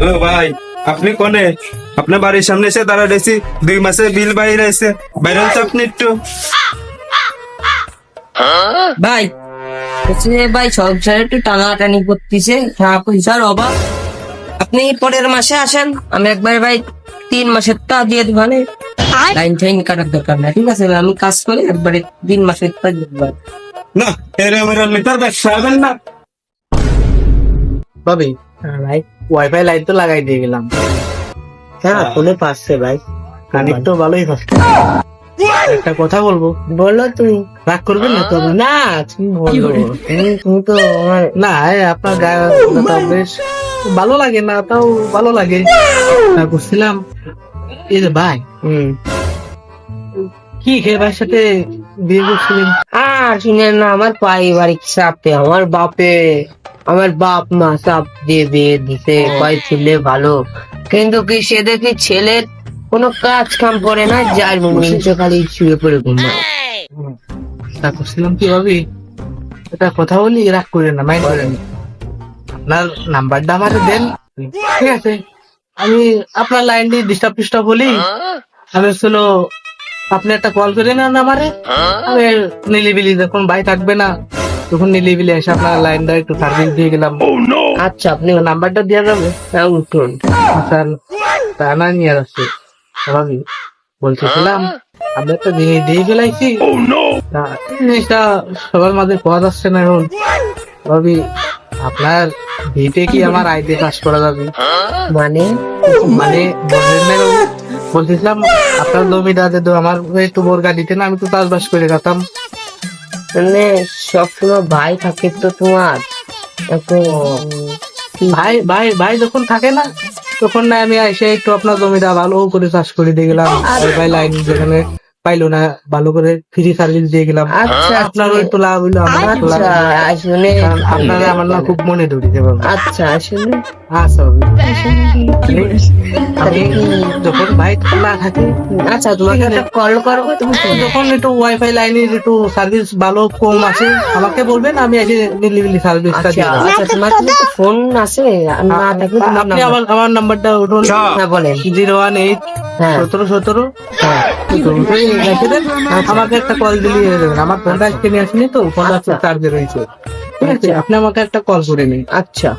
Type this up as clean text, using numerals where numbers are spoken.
ও ভাই, আপনি কোনে? আপনার বাড়ির সামনে এসে দাঁড়া রয়েছি, 2 মাসের বিল বাইরে এসে বাইরে হচ্ছে আপনি একটু। ভাই হচ্ছে যে ভাই সংসারে একটু টানাটানি করতেছে, টাকা পয়সার অভাব। আপনি পরের মাসে আসেন, আমি একবার ভাই 3 মাসের টা দিয়ে দিবানে। লাইন টাইন কাটার দরকার না, ঠিক আছে ভাই? আমি কাজ করি একবারে 3 মাসের টা দিয়ে দিবেন। না, এর আমার মিটার ব্যবসা হবেন না। ভাবি, ভাই ওয়াইফাই লাইট তো লাগাই দিয়ে গেলাম। হ্যাঁ ফোনে পাচ্ছে ভাই। কানেক্ট তো ভালোই পাচ্ছে। একটা কথা বলবো, বলো তুমি। রাগ করবেন না তো? আপনি? না তুমি বলো, তুমি তো আমার না, আপনার গায়ে বেশ ভালো লাগে না, তাও ভালো লাগে। না করছিলাম, এই যে ভাই, কি খেয়ে ভাইয়ের সাথে বিয়ে করছিলেন? আর শুনেন না, আমার পারিবারিক চাপে আমার বাপ মা চাপ দিয়ে বিয়ে দিতে কয় ছেলে ভালো, কিন্তু কি সে দেখি ছেলের কোনো কাজ কাম করে না, যার নিচে খালি শুয়ে পড়ে ঘুমায়। তা করছিলাম কি ভাবি, এটা কথা বলি, রাগ করেন না, মাইন্ড করেন না। আপনার নাম্বারটা আমার দেন, ঠিক আছে? আমি আপনার লাইন দিয়ে ডিস্টার্ব বলি, আমি ছিল আপনি একটা কল করে নেন আমারে, আমি নিলিবিলি যখন ভাই থাকবে না তখন নিলিবিলি এসে আপনার লাইনটা একটু সার্ভিস দিয়ে গেলাম। আচ্ছা আপনি নাম্বারটা দেওয়া যাবে? উঠুন। আচ্ছা, তা না নিয়ে আসছে ভাবি, বলতেছিলাম আমি একটা জিনিস দিয়ে ফেলাইছি, তা এই জিনিসটা সবার মাঝে পাওয়া যাচ্ছে না এখন। ভাবি, আপনার ভিটে কি আমার আইডি পাস করা যাবে? মানে মানে বললেন না বাবু? বলতেছিলাম আপনার জমিটা যদি আমার একটু বোরগা দিতেন, আমি তো চাষবাস করে যেতাম। মানে সবসময় ভাই থাকে তো তোমার একটু ভাই ভাই ভাই যখন থাকে না তখন না আমি এসে একটু আপনার জমিটা ভালো করে চাষ করে দিয়ে গেলাম। ভাই লাইন যেখানে পাইলো না ভালো করে ফ্রি সার্ভিস দিয়ে গেলাম। আচ্ছা, আপনারও একটু লাভ হইলো, আমার একটু লাভ আচ্ছা হইলো। আসলে কারণ আপনারা আমার না খুব মনে ধরিতে পারবো। আচ্ছা আসলে আচ্ছা ভাবি, আমি যখন ভাই খোলা থাকে, আচ্ছা তোমাকে একটা কল করবো, তুমি যখন একটু ওয়াইফাই লাইনের একটু সার্ভিস ভালো কম আছে আমাকে বলবেন, আমি এসে নিলিবিলি সার্ভিসটা আচ্ছা দিয়ে দেবো। আচ্ছা তোমার কি ফোন আছে? না থাকলে তোমার আপনি নাম্বার আমার নাম্বারটা উঠুন, হ্যাঁ বলেন। 018 হ্যাঁ 17 হ্যাঁ রেখে দেন, আমাকে একটা কল দিলে আমার ফোনটা আজকে নিয়ে আসেনি তো, ফোনটা চার্জে রয়েছে, ঠিক আছে? আপনি আমাকে একটা কল করে নিন। আচ্ছা